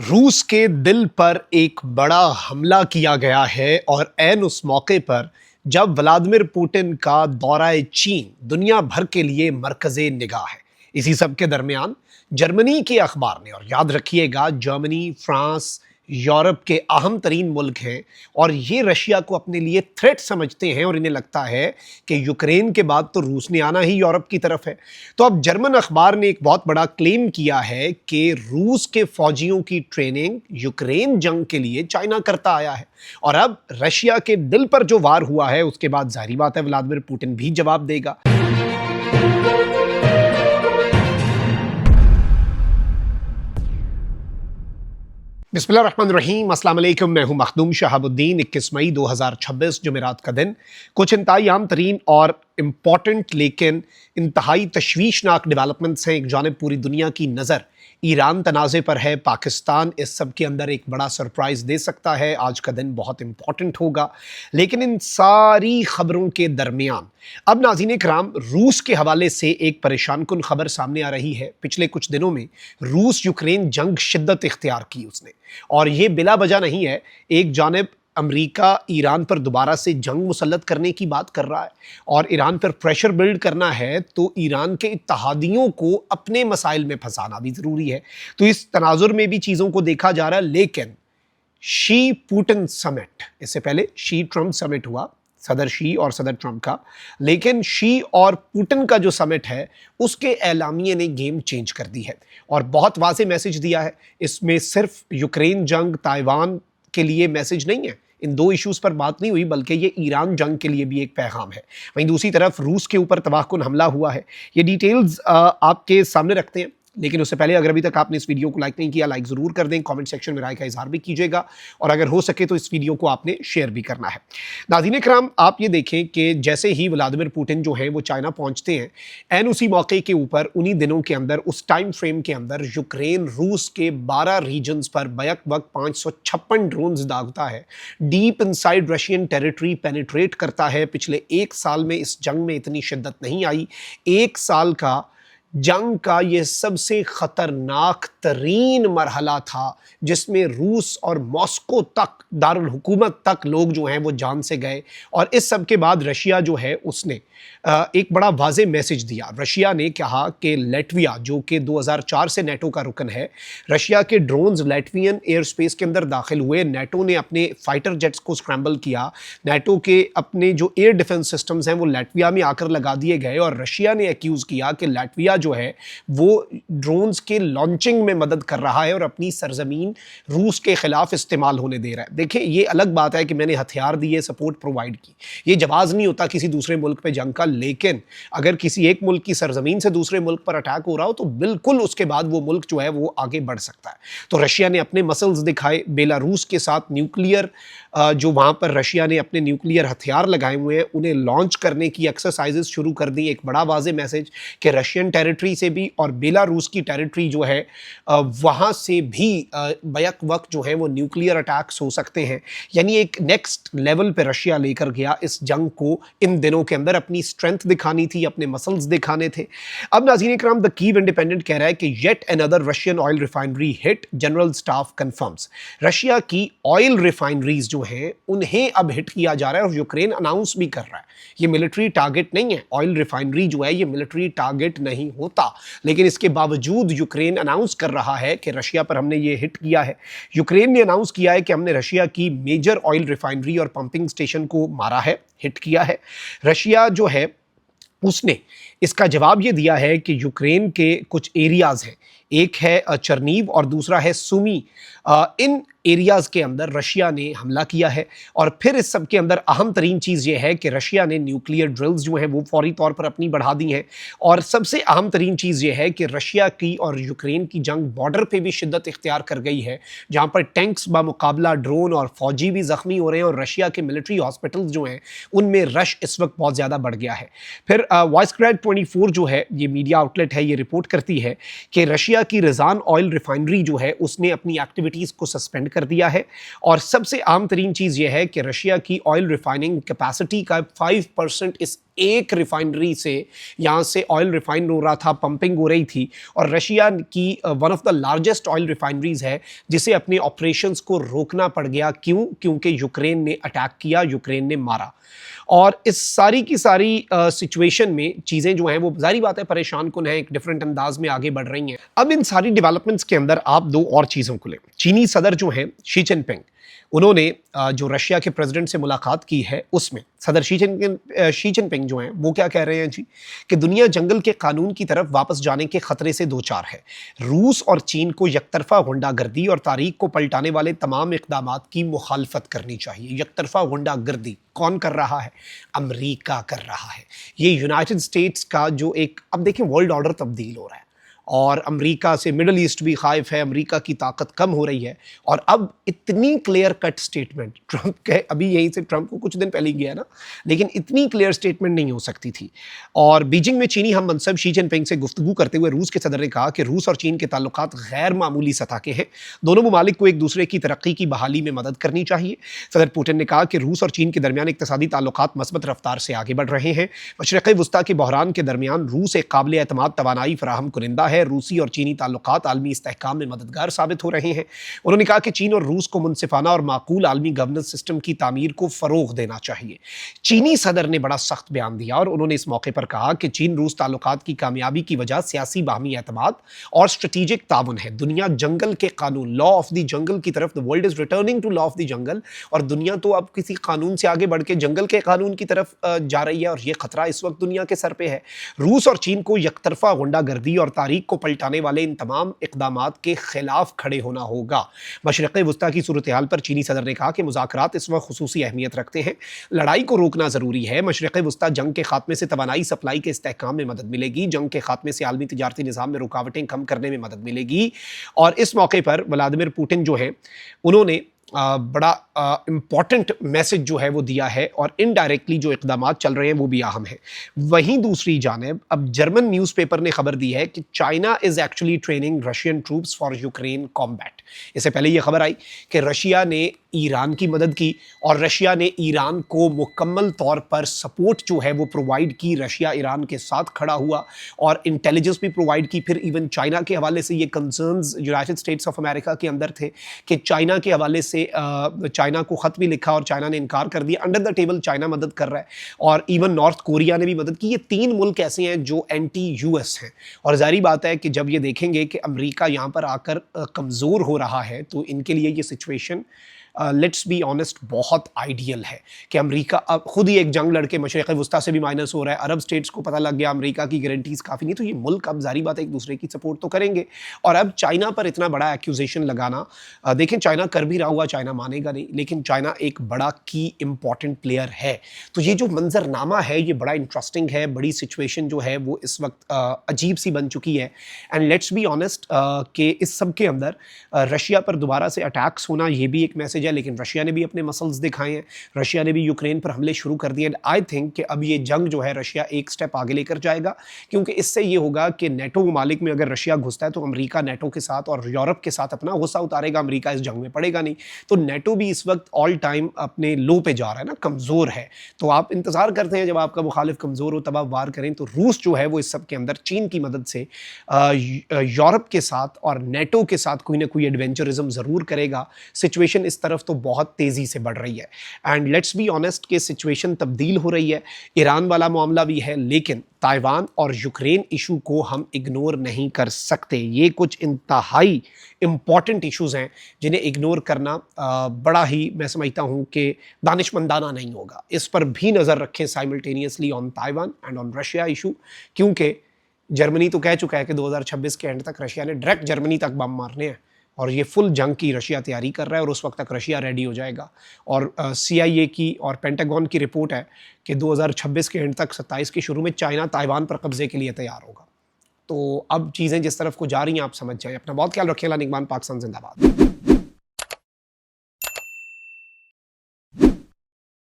रूस के दिल पर एक बड़ा हमला किया गया है और ऐन उस मौके पर जब व्लादिमीर पुतिन का दौरा चीन दुनिया भर के लिए मरकज़े निगाह है। इसी सब के दरमियान जर्मनी के अखबार ने, और याद रखिएगा जर्मनी, फ्रांस यूरोप के अहम तरीन मुल्क हैं और ये रशिया को अपने लिए थ्रेट समझते हैं और इन्हें लगता है कि यूक्रेन के बाद तो रूस ने आना ही यूरोप की तरफ है। तो अब जर्मन अखबार ने एक बहुत बड़ा क्लेम किया है कि रूस के फौजियों की ट्रेनिंग यूक्रेन जंग के लिए चाइना करता आया है और अब रशिया के दिल पर जो वार हुआ है उसके बाद जाहिर बात है व्लादिमीर पुतिन भी जवाब देगा। बिस्मिल्लाहिर्रहमानिर्रहीम, अस्सलाम वालेकुम। मैं हूं मखदूम शहाबुद्दीन। 21 मई 2026 जुमेरात का दिन। कुछ इंतहाई आम तरीन और इम्पॉर्टेंट लेकिन इंतहाई तशवीशनाक डेवलपमेंट्स हैं। एक जानिब पूरी दुनिया की नज़र ईरान तनाज़े पर है, पाकिस्तान इस सब के अंदर एक बड़ा सरप्राइज़ दे सकता है। आज का दिन बहुत इम्पॉर्टेंट होगा। लेकिन इन सारी ख़बरों के दरमियान अब नाज़रीन कराम रूस के हवाले से एक परेशान कुन खबर सामने आ रही है। पिछले कुछ दिनों में रूस यूक्रेन जंग शिद्दत इख्तियार की उसने, और ये बिला वजह नहीं है। एक जानिब अमेरिका ईरान पर दोबारा से जंग मुसल्लत करने की बात कर रहा है और ईरान पर प्रेशर बिल्ड करना है तो ईरान के इत्तेहादियों को अपने मसाइल में फंसाना भी ज़रूरी है। तो इस तनाजुर में भी चीज़ों को देखा जा रहा है। लेकिन शी पुतिन समिट, इससे पहले शी ट्रम्प समिट हुआ, सदर शी और सदर ट्रम्प का, लेकिन शी और पुतिन का जो समिट है उसके एलामिये ने गेम चेंज कर दी है और बहुत वाज़ेह मैसेज दिया है। इसमें सिर्फ यूक्रेन जंग, ताइवान के लिए मैसेज नहीं है, इन दो इश्यूज़ पर बात नहीं हुई, बल्कि ये ईरान जंग के लिए भी एक पैगाम है। वहीं दूसरी तरफ रूस के ऊपर तबाहकुन हमला हुआ है। ये डिटेल्स आपके सामने रखते हैं, लेकिन उससे पहले अगर अभी तक आपने इस वीडियो को लाइक नहीं किया, लाइक ज़रूर कर दें, कमेंट सेक्शन में राय का इजहार भी कीजिएगा और अगर हो सके तो इस वीडियो को आपने शेयर भी करना है। नाज़रीन कराम, आप ये देखें कि जैसे ही व्लादिमीर पुतिन जो हैं वो चाइना पहुंचते हैं, एन उसी मौके के ऊपर उन्हीं दिनों के अंदर, उस टाइम फ्रेम के अंदर यूक्रेन रूस के 12 रीजन्स पर बैक वक्त 556 ड्रोन्स दागता है, deep inside Russian territory penetrate करता है। पिछले एक साल में इस जंग में इतनी शिद्दत नहीं आई। एक साल का जंग का ये सबसे खतरनाक तरीन मरहला था जिसमें रूस और मॉस्को तक, दारुल हुकूमत तक लोग जो हैं वो जान से गए। और इस सब के बाद रशिया जो है उसने एक बड़ा वाज़ेह मैसेज दिया। रशिया ने कहा कि लैटविया, जो कि 2004 से नेटो का रुकन है, रशिया के ड्रोन्स लैटवियन एयर स्पेस के अंदर दाखिल हुए। नेटो ने अपने फाइटर जेट्स को स्क्रैम्बल किया। नेटो के अपने जो एयर डिफेंस सिस्टम्स हैं वो लैटविया में आकर लगा दिए गए और रशिया ने एक्यूज़ किया कि लैटविया जो है वो ड्रोन्स के लॉन्चिंग में मदद कर रहा है और अपनी सरजमीन रूस के खिलाफ इस्तेमाल होने दे रहा है। देखिए, ये अलग बात है कि मैंने हथियार दिए, सपोर्ट प्रोवाइड की, ये जवाज़ नहीं होता किसी दूसरे मुल्क पे जंग का। लेकिन अगर किसी एक मुल्क की सरजमीन से दूसरे मुल्क पर अटैक हो रहा हो तो बिल्कुल उसके बाद वो मुल्क जो है वो आगे बढ़ सकता है। तो रशिया ने अपने मसल्स दिखाए। बेलारूस के साथ न्यूक्लियर, जो वहाँ पर रशिया ने अपने न्यूक्लियर हथियार लगाए हुए हैं, उन्हें लॉन्च करने की एक्सरसाइजेस शुरू कर दी। एक बड़ा वाज़ेह मैसेज कि रशियन टेरिटरी से भी और बेलारूस की टेरिटरी जो है वहाँ से भी बैक वक्त जो है वो न्यूक्लियर अटैक्स हो सकते हैं। यानी एक नेक्स्ट लेवल पे रशिया लेकर गया इस जंग को। इन दिनों के अंदर अपनी स्ट्रेंथ दिखानी थी, अपने मसल्स दिखाने थे। अब नाज़रीन इकराम, द कीव इंडिपेंडेंट कह रहा है कि yet another Russian oil refinery hit, general staff confirms. Russia की ऑयल रिफाइनरीज जो हैं उन्हें अब हिट किया जा रहा है और यूक्रेन अनाउंस भी कर रहा है। ये मिलिट्री टारगेट नहीं है, ऑयल रिफाइनरी जो है ये मिलिट्री टारगेट नहीं होता, लेकिन इसके बावजूद यूक्रेन अनाउंस कर रहा है कि रशिया पर हमने ये हिट किया है। यूक्रेन ने अनाउंस किया है कि हमने रशिया की मेजर ऑयल रिफाइनरी और पंपिंग स्टेशन को मारा है, हिट किया है। रशिया जो है उसने इसका जवाब ये दिया है कि यूक्रेन के कुछ एरियाज़ हैं, एक है चरनीव और दूसरा है सुमी, इन एरियाज़ के अंदर रशिया ने हमला किया है। और फिर इस सब के अंदर अहम तरीन चीज़ ये है कि रशिया ने न्यूक्लियर ड्रिल्स जो हैं वो फौरी तौर पर अपनी बढ़ा दी हैं। और सबसे अहम तरीन चीज़ ये है कि रशिया की और यूक्रेन की जंग बॉर्डर पे भी शिद्दत इख्तियार कर गई है, जहाँ पर टैंक्स बामुकाबला ड्रोन और फौजी भी ज़ख्मी हो रहे हैं और रशिया के मिलिट्री हॉस्पिटल्स जो हैं उनमें रश इस वक्त बहुत ज़्यादा बढ़ गया है। फिर वॉइसक्रेड 24 जो है, ये मीडिया आउटलेट है, ये रिपोर्ट करती है कि रशिया की रिजान ऑयल रिफाइनरी जो है उसने अपनी एक्टिविटीज़ को सस्पेंड कर दिया है। और सबसे आम तरीन चीज़ यह है कि रशिया की ऑयल रिफाइनिंग कैपेसिटी का 5% इस एक रिफाइनरी से यहाँ से ऑयल रिफाइन हो रहा था, पंपिंग हो रही थी, और रशिया की one of the largest oil refineries है जिसे अपने ऑपरेशंस को रोकना पड़ गया। क्यों? क्योंकि यूक्रेन ने अटैक किया, यूक्रेन ने मारा। और इस सारी की सारी सिचुएशन में चीज़ें जो हैं वो जाहिर बात है परेशान कुन है, एक डिफरेंट अंदाज में आगे बढ़ रही हैं। अब इन सारी डेवलपमेंट्स के अंदर आप दो और चीज़ों को लें। चीनी सदर जो हैं शी जिनपिंग, उन्होंने जो रशिया के प्रेसिडेंट से मुलाकात की है उसमें सदर शी जिनपिंग जो हैं वो क्या कह रहे हैं जी, कि दुनिया जंगल के कानून की तरफ वापस जाने के खतरे से दो चार है। रूस और चीन को यकतरफा गुंडागर्दी और तारीख को पलटाने वाले तमाम इक़दामात की मुखालफत करनी चाहिए। यकतरफा गुंडागर्दी कौन कर रहा है? अमेरिका कर रहा है। ये यूनाइटेड स्टेट्स का जो एक, अब देखें वर्ल्ड ऑर्डर तब्दील हो रहा है और अमेरिका से मिडल ईस्ट भी खाइफ है, अमेरिका की ताकत कम हो रही है। और अब इतनी क्लियर कट स्टेटमेंट ट्रंप के, अभी यहीं से ट्रंप को कुछ दिन पहले ही गया ना, लेकिन इतनी क्लियर स्टेटमेंट नहीं हो सकती थी। और बीजिंग में चीनी हम मनसब शी जिनपिंग से गुफ्तगू करते हुए रूस के सदर ने कहा कि रूस और चीन के ताल्लुकात गैर मामूली सतह के हैं, दोनों ममालिक को एक दूसरे की तरक्की की बहाली में मदद करनी चाहिए। सदर पुतिन ने कहा कि रूस और चीन के दरमियान इक़्तिसादी ताल्लुकात मस्बत रफ्तार से आगे बढ़ रहे हैं। मशरिक़ वस्ता के बहरान के दरमियान रूस एक काबिल एतमाद तवानाई फराहम कुनिंदा है। रूसी और चीनी ताल्लुकात आलमी इस्तेहकाम में मददगार साबित हो रहे हैं। उन्होंने कहा कि चीन और रूस को मुनसिफाना और माकूल आलमी गवर्नेंस सिस्टम की तामीर को फ़रोग़ देना चाहिए। चीनी सदर ने बड़ा सख्त बयान दिया और उन्होंने इस मौके पर कहा कि चीन रूस ताल्लुकात की कामयाबी की वजह सियासी बाहमी एतमाद और स्ट्रेटेजिक ताउन है। दुनिया जंगल के कानून, लॉ ऑफ द जंगल की तरफ, the world is returning to law of the jungle, और दुनिया तो अब किसी कानून से आगे बढ़ के जंगल के कानून की तरफ जा रही है, और यह खतरा इस वक्त दुनिया के सर पे है। रूस और चीन को यकतरफा गुंडागर्दी और तारीख को पलटाने वाले इन तमाम इक़दामात के खिलाफ खड़े होना होगा। मशरिक़ वस्ता की सूरत हाल पर चीनी सदर ने कहा कि मुज़ाकरात इस वक्त खुसूसी अहमियत रखते हैं, लड़ाई को रोकना ज़रूरी है। मशरिक़ वस्ता जंग के खात्मे से तवानाई सप्लाई के इस्तेहकाम में मदद मिलेगी, जंग के खात्मे से आलमी तिजारती निज़ाम में रुकावटें कम करने में मदद मिलेगी। और इस मौके पर व्लादिमीर पुतिन जो हैं उन्होंने बड़ा इम्पॉर्टेंट मैसेज जो है वो दिया है, और इनडायरेक्टली जो इक़दामात चल रहे हैं वो भी अहम है। वहीं दूसरी जानिब अब जर्मन न्यूज़पेपर ने खबर दी है कि China is actually training Russian troops for Ukraine combat. इससे पहले ये खबर आई कि रशिया ने ईरान की मदद की और रशिया ने ईरान को मुकम्मल तौर पर सपोर्ट जो है वो प्रोवाइड की। रशिया ईरान के साथ खड़ा हुआ और इंटेलिजेंस भी प्रोवाइड की। फिर इवन चाइना के हवाले से ये concerns United states of America के अंदर थे कि चाइना के हवाले से चाइना को ख़त भी लिखा और चाइना ने इनकार कर दिया। अंडर द टेबल चाइना मदद कर रहा है, और इवन नॉर्थ कोरिया ने भी मदद की। ये तीन मुल्क ऐसे हैं जो एंटी यूएस हैं, और जाहिर बात है कि जब ये देखेंगे कि अमेरिका यहाँ पर आकर कमज़ोर हो रहा है तो इनके लिए ये सिचुएशन लेट्स बी ऑनेस्ट बहुत आइडियल है कि अमेरिका अब खुद ही एक जंग लड़के मशरिक़ वस्ता से भी माइनस हो रहा है। अरब स्टेट्स को पता लग गया अमेरिका की गारंटीज़ काफ़ी नहीं, तो ये मुल्क अब जारी बात है एक दूसरे की सपोर्ट तो करेंगे। और अब चाइना पर इतना बड़ा एक्यूजेशन लगाना, देखें चाइना कर भी रहा हुआ, चाइना मानेगा नहीं, लेकिन चाइना एक बड़ा की इंपॉर्टेंट प्लेयर है। तो ये जो मंजरनामा है ये बड़ा इंटरेस्टिंग है। बड़ी सिचुएशन जो है वो इस वक्त अजीब सी बन चुकी है। एंड लेट्स बी ऑनेस्ट कि इस सब के अंदर रशिया पर दोबारा से अटैक्स होना ये भी एक मैसेज है, लेकिन रशिया ने भी अपने मसल्स दिखाए हैं। रशिया ने भी यूक्रेन पर हमले शुरू कर दिए। एंड आई थिंक कि अब ये जंग जो है रशिया एक स्टेप आगे लेकर जाएगा, क्योंकि इससे ये होगा कि नेटो ममालिक में अगर रशिया घुसता है तो अमेरिका नेटो के साथ और यूरोप के साथ अपना गुस्सा उतारेगा। अमेरिका इस जंग में पड़ेगा नहीं। तो नेटो भी इस वक्त ऑल टाइम अपने लो पे जा रहा है ना, कमज़ोर है। तो आप इंतज़ार करते हैं जब आपका मुखालिफ कमज़ोर हो तब आप वार करें। तो रूस जो है वो इस सब के अंदर चीन की मदद से यूरोप के साथ और नेटो के साथ कोई ना कोई एडवेंचरिज्म ज़रूर करेगा। सिचुएशन इस तरफ तो बहुत तेज़ी से बढ़ रही है। एंड लेट्स बी ऑनेस्ट कि सिचुएशन तब्दील हो रही है। ईरान वाला मामला भी है, लेकिन ताइवान और यूक्रेन इशू को हम इग्नोर नहीं कर सकते। ये कुछ इंतहाई इम्पॉर्टेंट इश्यूज़ हैं जिन्हें इग्नोर करना बड़ा ही, मैं समझता हूँ कि दानिशमंदाना नहीं होगा। इस पर भी नज़र रखें simultaneously on Taiwan and on Russia issue, क्योंकि जर्मनी तो कह चुका है कि 2026 के एंड तक रशिया ने डायरेक्ट जर्मनी तक बम मारने हैं, और ये फुल जंग की रशिया तैयारी कर रहा है, और उस वक्त तक रशिया रेडी हो जाएगा। और CIA की और पेंटागन की रिपोर्ट है कि 2026 के एंड तक 27 के शुरू में चाइना ताइवान पर कब्जे के लिए तैयार होगा। तो अब चीज़ें जिस तरफ को जा रही हैं आप समझ जाएं। अपना बहुत ख्याल रखें। निगमान पाकिस्तान जिंदाबाद।